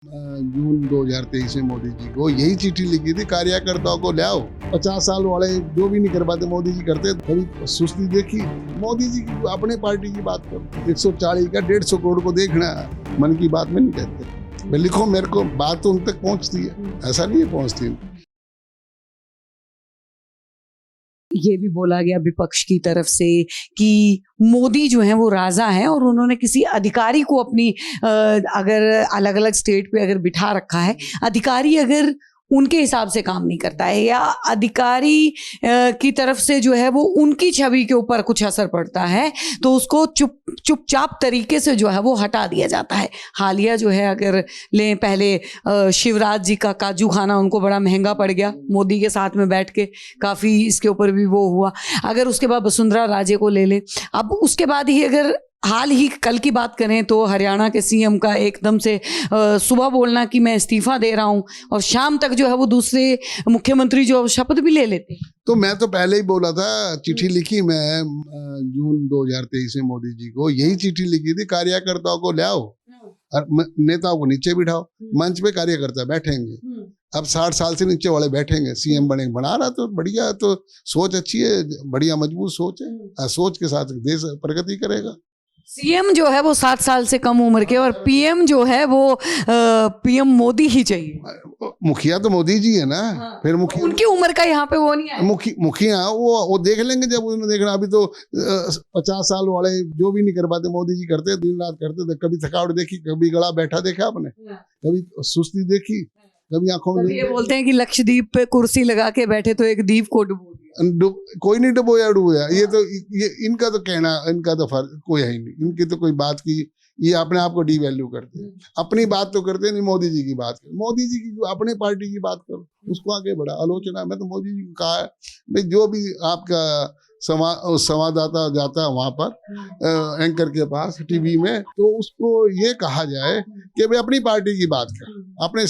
जून 2023 में मोदी जी को यही चिट्ठी लिखी थी, कार्यकर्ताओं को ले आओ। 50 साल वाले जो भी नहीं कर पाते मोदी जी करते। कभी सुस्ती देखी? मोदी जी की अपने पार्टी की बात करो, 140 का 150 करोड़ को देखना, मन की बात में नहीं कहते। मैं लिखो, मेरे को बात तो उन तक पहुंचती है, ऐसा नहीं है पहुंचती। ये भी बोला गया विपक्ष की तरफ से कि मोदी जो है वो राजा हैं और उन्होंने किसी अधिकारी को अपनी अगर अलग अलग स्टेट पे अगर बिठा रखा है, अधिकारी अगर उनके हिसाब से काम नहीं करता है या अधिकारी की तरफ से जो है वो उनकी छवि के ऊपर कुछ असर पड़ता है तो उसको चुपचाप तरीके से जो है वो हटा दिया जाता है। हालिया जो है अगर लें, पहले शिवराज जी का काजू खाना उनको बड़ा महंगा पड़ गया, मोदी के साथ में बैठ के काफ़ी इसके ऊपर भी वो हुआ। अगर उसके बाद वसुंधरा राजे को ले लें, अब उसके बाद ही अगर हाल ही कल की बात करें तो हरियाणा के सीएम का एकदम से सुबह बोलना कि मैं इस्तीफा दे रहा हूं और शाम तक जो है वो दूसरे मुख्यमंत्री जो शपथ भी ले लेते। तो मैं तो पहले ही बोला था, चिट्ठी लिखी मैं जून 2023 में मोदी जी को यही चिट्ठी लिखी थी, कार्यकर्ताओं को ले आओ और नेताओं को नीचे बिठाओ। मंच पे कार्यकर्ता बैठेंगे, अब 60 साल से नीचे वाले बैठेंगे, सीएम बना रहा तो बढ़िया, तो सोच अच्छी है, बढ़िया मजबूत सोच है, सोच के साथ देश प्रगति करेगा। सीएम जो है वो 7 साल से कम उम्र के और पीएम जो है वो पीएम मोदी ही चाहिए। मुखिया तो मोदी जी है ना। हाँ। फिर मुखिया उनकी उम्र का यहाँ पे वो नहीं है। मुखिया वो देख लेंगे जब उन्होंने देखना। अभी तो 50 साल वाले जो भी नहीं कर पाते मोदी जी करते, दिन रात करते थे। कभी थकावट देखी, कभी गला बैठा देखा आपने, कभी सुस्ती देखी, कभी आंखों में। ये बोलते हैं कि लक्षद्वीप पे कुर्सी लगा के बैठे तो एक द्वीप को डुबो दिया। कोई नहीं डुबोया। ये इनका तो कहना, इनका तो फर्क कोई है ही नहीं। इनकी तो कोई बात की, ये अपने आप को डी वैल्यू करते हैं। अपनी बात तो करते नहीं, मोदी जी की बात कर। मोदी जी की अपने पार्टी की बात करो, उसको आगे बढ़ा। आलोचना मैं तो मोदी जी को कहा है भाई, जो भी आपका संवाददाता जाता है वहां पर एंकर के पास टीवी में, तो उसको ये कहा जाए कि भाई अपनी पार्टी की बात कर, अपने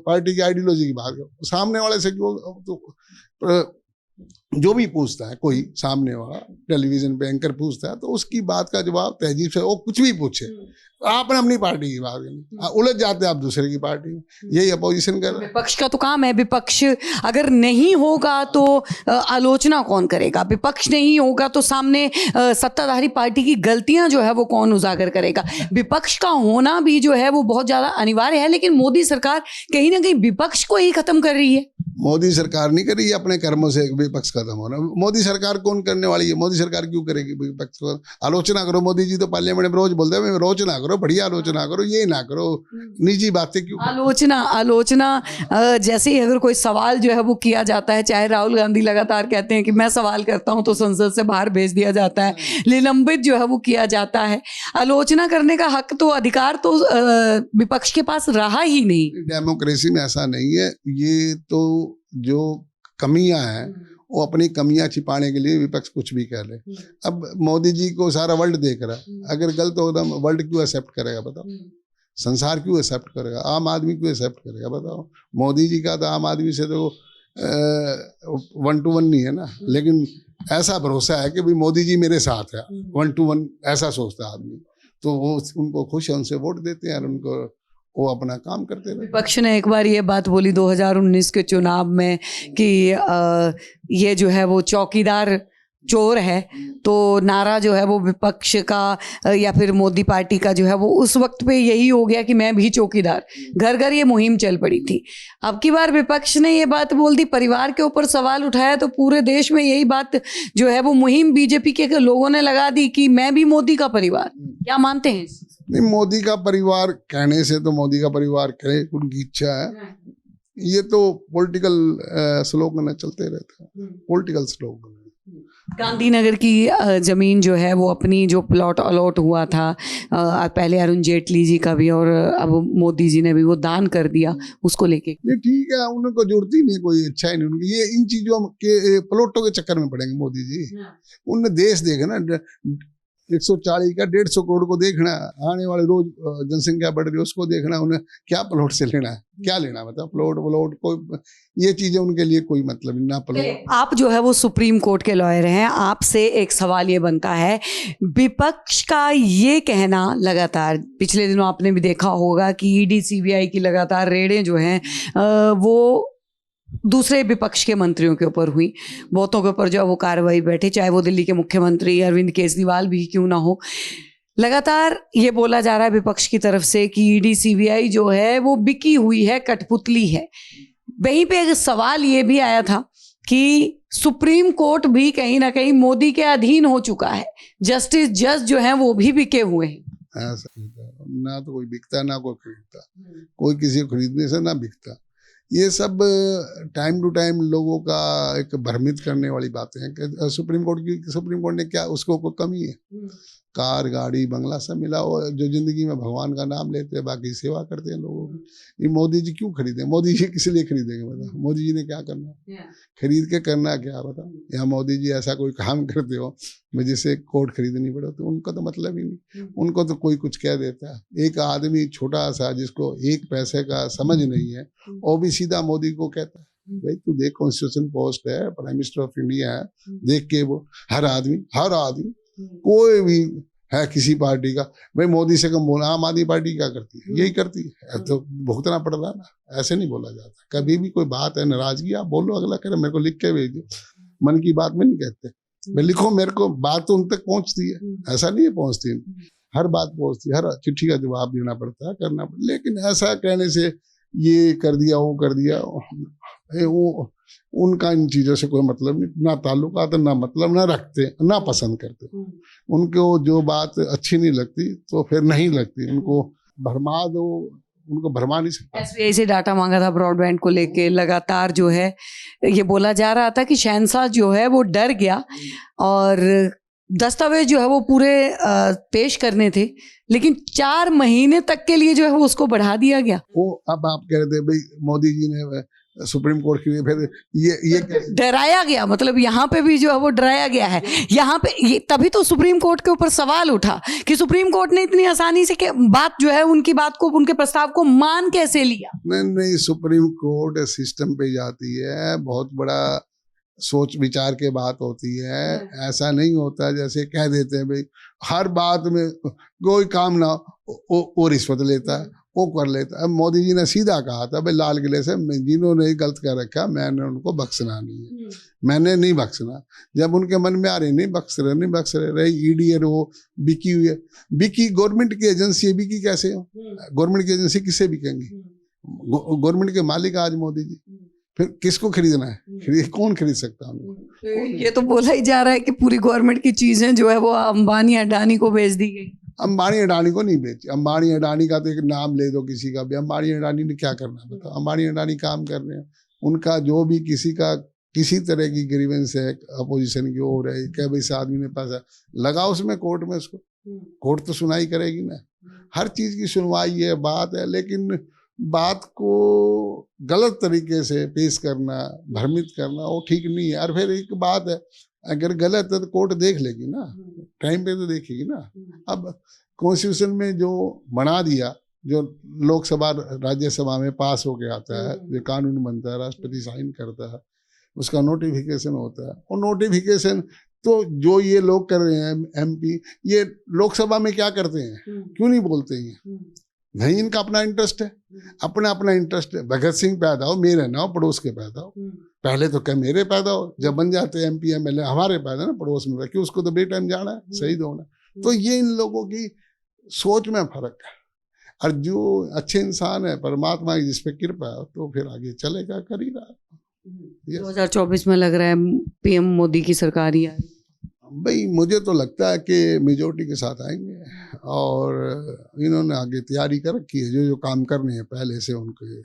पार्टी की आइडियोलॉजी की बात कर। सामने वाले से जो भी पूछता है, कोई सामने वाला टेलीविजन पे एंकर पूछता है तो उसकी बात का जवाब तहजीब से, वो कुछ भी पूछे, आपने अपनी पार्टी की बात करनी, उलझ जाते आप दूसरे की पार्टी में। यही अपोजिशन कर रहे हैं। विपक्ष का तो काम है। विपक्ष अगर नहीं होगा तो आलोचना कौन करेगा? विपक्ष नहीं होगा तो सामने सत्ताधारी पार्टी की गलतियां जो है वो कौन उजागर करेगा? विपक्ष का होना भी जो है वो बहुत ज्यादा अनिवार्य है, लेकिन मोदी सरकार कहीं ना कहीं विपक्ष को ही खत्म कर रही है। मोदी सरकार नहीं कर रही है अपने कर्मों से विपक्ष खत्म होना। मोदी सरकार कौन करने वाली है? मोदी सरकार क्यों करेगी विपक्ष को? आलोचना करो। मोदी जी तो पार्लियामेंट में रोज बोलते हैं आलोचना करो, बढ़िया आलोचना करो, ये ना करो निजी बातें क्यों? आलोचना जैसे ही अगर कोई सवाल जो है वो किया जाता है, चाहे राहुल गांधी लगातार कहते हैं कि मैं सवाल करता हूं तो संसद से बाहर भेज दिया जाता है, निलंबित जो है वो किया जाता है। आलोचना करने का हक तो, अधिकार तो विपक्ष के पास रहा ही नहीं। डेमोक्रेसी में ऐसा नहीं है। ये तो जो कमियां हैं वो अपनी कमियां छिपाने के लिए विपक्ष कुछ भी कह ले। अब मोदी जी को सारा वर्ल्ड देख रहा है, अगर गलत हो तो वर्ल्ड क्यों एक्सेप्ट करेगा बताओ? संसार क्यों एक्सेप्ट करेगा? आम आदमी क्यों एक्सेप्ट करेगा बताओ? मोदी जी का तो आम आदमी से तो 1 to 1 नहीं है ना, लेकिन ऐसा भरोसा है कि भाई मोदी जी मेरे साथ है, 1 to 1 ऐसा सोचता है आदमी, तो वो उनको खुश है, उनसे वोट देते हैं और उनको वो अपना काम करते रहे। विपक्ष ने एक बार ये बात बोली 2019 के चुनाव में कि ये जो है वो चौकीदार चोर है, तो नारा जो है वो विपक्ष का या फिर मोदी पार्टी का जो है वो उस वक्त पे यही हो गया कि मैं भी चौकीदार। घर घर ये मुहिम चल पड़ी थी। अब की बार विपक्ष ने ये बात बोल दी, परिवार के ऊपर सवाल उठाया, तो पूरे देश में यही बात जो है वो मुहिम बीजेपी के लोगों ने लगा दी कि मैं भी मोदी का परिवार। क्या मानते हैं? नहीं, मोदी का परिवार कहने से तो मोदी का परिवार कहे, उनकी इच्छा है। ये तो पॉलिटिकल स्लोगन चलते रहते हैं, पॉलिटिकल स्लोगन। गांधीनगर की जमीन जो है वो अपनी जो प्लॉट अलॉट हुआ था, पहले अरुण जेटली जी का भी और अब मोदी जी ने भी वो दान कर दिया, उसको लेके नहीं ठीक है, उनको जरूरत ही नहीं, कोई अच्छा ही नहीं उनकी। ये इन चीजों के प्लॉटों के चक्कर में पड़ेंगे मोदी जी। उनने देश देखना, 140 का 150 करोड़ को देखना, आने वाले रोज जनसंख्या बढ़ रही है उसको देखना, उन्हें क्या प्लॉट से लेना है? क्या लेना, मतलब प्लॉट व्लॉट कोई ये चीजें उनके लिए कोई मतलब नहीं, ना प्लॉट। आप जो है वो सुप्रीम कोर्ट के लॉयर हैं, आपसे एक सवाल ये बनता है, विपक्ष का ये कहना लगातार, पिछले दिनों आपने भी देखा होगा कि ईडी सीबीआई की लगातार रेडें जो हैं वो दूसरे विपक्ष के मंत्रियों के ऊपर हुई, बहुतों के ऊपर जो है वो कार्रवाई बैठे, चाहे वो दिल्ली के मुख्यमंत्री अरविंद केजरीवाल भी क्यों ना हो। लगातार ये बोला जा रहा है विपक्ष की तरफ से कि ईडी सीबीआई जो है वो बिकी हुई है, कठपुतली है। वहीं पे एक सवाल ये भी आया था कि सुप्रीम कोर्ट भी कहीं ना कहीं मोदी के अधीन हो चुका है, जस्टिस जज जो हैं वो भी बिके हुए हैं। ऐसा ना तो कोई बिकता ना कोई खरीदता, कोई किसी को खरीदने से ना बिकता। ये सब टाइम टू टाइम लोगों का एक भ्रमित करने वाली बातें हैं कि सुप्रीम कोर्ट ने क्या, उसको कोई कमी है? कार गाड़ी बंगला सब मिला हो, जो जिंदगी में भगवान का नाम लेते हैं, बाकी सेवा करते हैं लोगों की। ये मोदी जी क्यों खरीदे? मोदी जी किस लिए खरीदेंगे? बताओ, मोदी जी ने क्या करना? खरीद के करना क्या? बताओ, या मोदी जी ऐसा कोई काम करते हो जिससे कोर्ट खरीदनी पड़े, तो उनका तो मतलब ही नहीं। उनको तो कोई कुछ कह देता है। एक आदमी छोटा सा जिसको एक पैसे का समझ नहीं है, वो भी सीधा मोदी को कहता है भाई तू देख, कॉन्स्टिट्यूशन पोस्ट है, प्राइम मिनिस्टर ऑफ इंडिया है, देख के वो हर आदमी कोई भी है किसी पार्टी का, भाई मोदी से कम बोला। आम आदमी पार्टी क्या करती है? यही करती है, तो भुगतना पड़ रहा ना। ऐसे नहीं बोला जाता। कभी भी कोई बात है, नाराजगी, आप बोलो, अगला कह रहे मेरे को लिख के भेज दो। मन की बात में नहीं कहते, भाई लिखो मेरे को, बात तो उन तक पहुंचती है। ऐसा नहीं है पहुंचती, हर बात पहुंचती है, हर चिट्ठी का जवाब देना पड़ता है, करना पड़ता। लेकिन ऐसा कहने से ये कर दिया वो कर दिया, वो उनका इन चीजों से कोई मतलब नहीं, ना ताल्लुकात, ना मतलब, ना रखते, ना पसंद करते। उनको जो बात अच्छी नहीं लगती तो फिर नहीं लगती, उनको भरमा दो, उनको भरमा नहीं सकता। एसबीआई से डाटा मांगा था ब्रॉडबैंड को लेके, लगातार जो है ये बोला जा रहा था कि शहंशाह जो है वो डर गया और दस्तावेज जो है वो पूरे पेश करने थे, लेकिन 4 महीने तक के लिए जो है वो उसको बढ़ा दिया गया। वो अब आप कह रहे थे भाई मोदी जी ने सुप्रीम कोर्ट के लिए, फिर ये डराया गया, मतलब यहाँ पे भी जो है वो डराया गया है। यहाँ पे तभी तो सुप्रीम कोर्ट के ऊपर सवाल उठा कि सुप्रीम कोर्ट ने इतनी आसानी से बात जो है उनकी बात को, उनके प्रस्ताव को मान कैसे लिया? नहीं, सुप्रीम कोर्ट सिस्टम पे जाती है, बहुत बड़ा सोच विचार के बात होती है। ऐसा नहीं होता जैसे कह देते हैं भाई हर बात में कोई काम ना वो रिश्वत लेता है, वो कर लेता है। अब मोदी जी ने सीधा कहा था भाई लाल किले से जिन्होंने गलत कर रखा मैंने उनको बख्शना नहीं है, मैंने नहीं बख्शना। जब उनके मन में आ रही नहीं बख्श रहे ईडी है वो बिकी हुई है। बिकी गवर्नमेंट की एजेंसी है, बिकी कैसे हो? गवर्नमेंट की एजेंसी किससे बिकेंगी? गवर्नमेंट के मालिक आज मोदी जी, फिर किसको खरीदना है? कौन खरीद सकता है? ये तो बोला ही जा रहा है कि पूरी गवर्नमेंट की चीजें जो है वो अंबानी अडानी को बेच दी गई। अंबानी अडानी को नहीं बेची। अंबानी अडानी का तो एक नाम ले दो किसी का भी, अंबानी अडानी ने क्या करना बताओ? अंबानी अडानी काम कर रहे हैं, उनका जो भी किसी का किसी तरह की ग्रीवेंस है अपोजिशन की ओर है, क्या भाई इस आदमी ने पैसा लगा उसमें कोर्ट में, उसको कोर्ट तो सुनाई करेगी ना। हर चीज की सुनवाई है, बात है, लेकिन बात को गलत तरीके से पेश करना, भ्रमित करना, वो ठीक नहीं है। और फिर एक बात है, अगर गलत है तो कोर्ट देख लेगी ना, टाइम पे तो देखेगी ना। अब कॉन्स्टिट्यूशन में जो बना दिया, जो लोकसभा राज्यसभा में पास होके आता है, जो कानून बनता है, राष्ट्रपति साइन करता है, उसका नोटिफिकेशन होता है। और नोटिफिकेशन तो जो ये लोग कर रहे हैं एमपी, ये लोकसभा में क्या करते हैं? क्यों नहीं बोलते हैं? नहीं, इनका अपना इंटरेस्ट है, अपना इंटरेस्ट है। भगत सिंह पैदा हो, मेरे ना हो, पड़ोस के पैदा हो। पहले तो क्या मेरे पैदा हो, जब बन जाते हैं एमपी एमएलए हमारे पैदा ना, पड़ोस में क्यों? उसको तो बे टाइम जाना है, शहीद होना। तो ये इन लोगों की सोच में फर्क है। और जो अच्छे इंसान है, परमात्मा की जिस पे कृपा है, तो फिर आगे चलेगा, कर ही रहा। 2024 में लग रहा है पीएम मोदी की सरकार ही आएगी। भाई मुझे तो लगता है कि मेजोरिटी के साथ आएंगे, और इन्होंने आगे तैयारी कर रखी है, जो काम करने हैं पहले से उनके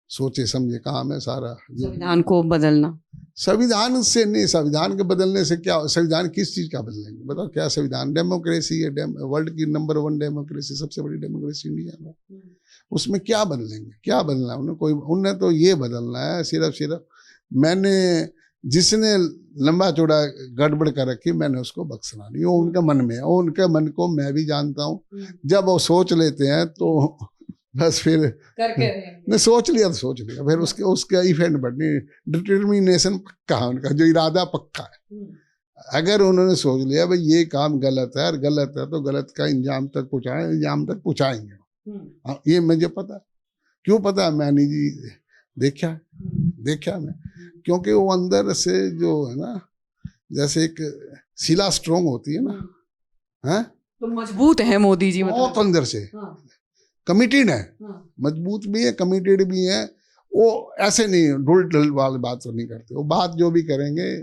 सोचे समझे काम है सारा। संविधान को बदलना, संविधान से नहीं, संविधान के बदलने से क्या? संविधान किस चीज का बदलेंगे बताओ? क्या संविधान? डेमोक्रेसी है, वर्ल्ड की नंबर 1 डेमोक्रेसी, सबसे बड़ी डेमोक्रेसी इंडिया में। उसमें क्या बदलेंगे? क्या बदलना है उन्हें? कोई उन्हें तो ये बदलना है सिर्फ मैंने जिसने लंबा चौड़ा गड़बड़ कर रखी, मैंने उसको बख्शना नहीं। वो उनके मन में है, वो उनके मन को मैं भी जानता हूँ। जब वो सोच लेते हैं तो बस फिर करके ने सोच लिया तो सोच लिया, फिर उसके उसका इफेक्ट बढ़ने, डिटर्मिनेशन पक्का है उनका, जो इरादा पक्का है। अगर उन्होंने सोच लिया भाई ये काम गलत है और गलत है तो गलत का इंजाम तक पहुँचाएं, इंजाम तक पहुँचाएंगे। हाँ, ये मुझे पता। क्यों पता? मैंने जी देखा मैं, क्योंकि वो अंदर से जो है ना, जैसे एक शिला स्ट्रोंग होती है ना, हैं, तो मजबूत है मोदी जी, बहुत मतलब अंदर से कमिटेड है, मजबूत भी है, कमिटेड भी है। वो ऐसे नहीं ढुल ढुल वाली बात तो नहीं करते, वो बात जो भी करेंगे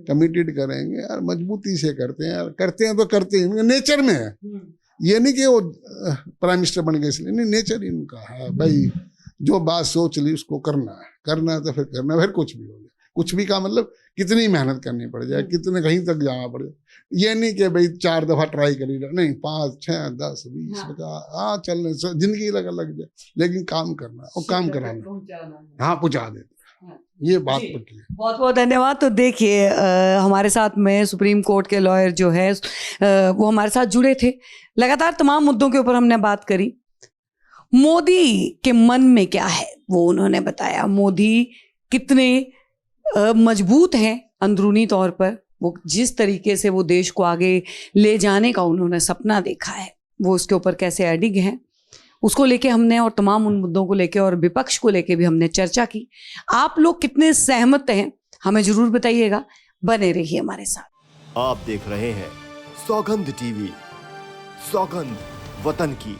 कमिटेड करेंगे और मजबूती से करते हैं, करते हैं तो करते हैं, नेचर में है। ये नहीं कि वो प्राइम मिनिस्टर बन गए इसलिए, नहीं, नेचर ही उनका है भाई, जो बात सोच ली उसको करना है तो फिर करना, फिर कुछ भी हो जाए, कुछ भी का मतलब कितनी मेहनत करनी पड़ जाए, कितने कहीं तक जाना पड़ जाए। ये नहीं कि भाई 4 दफा ट्राई करी, नहीं 5, 6, 10, 20 हाँ चलने जिंदगी लग जाए, लेकिन काम करना और काम कराना, हाँ पहुँचा देते, ये बात पक्की है। बहुत बहुत धन्यवाद। तो देखिए हमारे साथ में सुप्रीम कोर्ट के लॉयर जो है वो हमारे साथ जुड़े थे, लगातार तमाम मुद्दों के ऊपर हमने बात करी। मोदी के मन में क्या है वो उन्होंने बताया, मोदी कितने मजबूत हैं अंदरूनी तौर पर, वो जिस तरीके से वो देश को आगे ले जाने का उन्होंने सपना देखा है, वो उसके ऊपर कैसे अडिग हैं, उसको लेके हमने और तमाम उन मुद्दों को लेके और विपक्ष को लेके भी हमने चर्चा की। आप लोग कितने सहमत हैं हमें जरूर बताइएगा, बने रहिए हमारे साथ। आप देख रहे हैं सौगंध टीवी, सौगंध वतन की।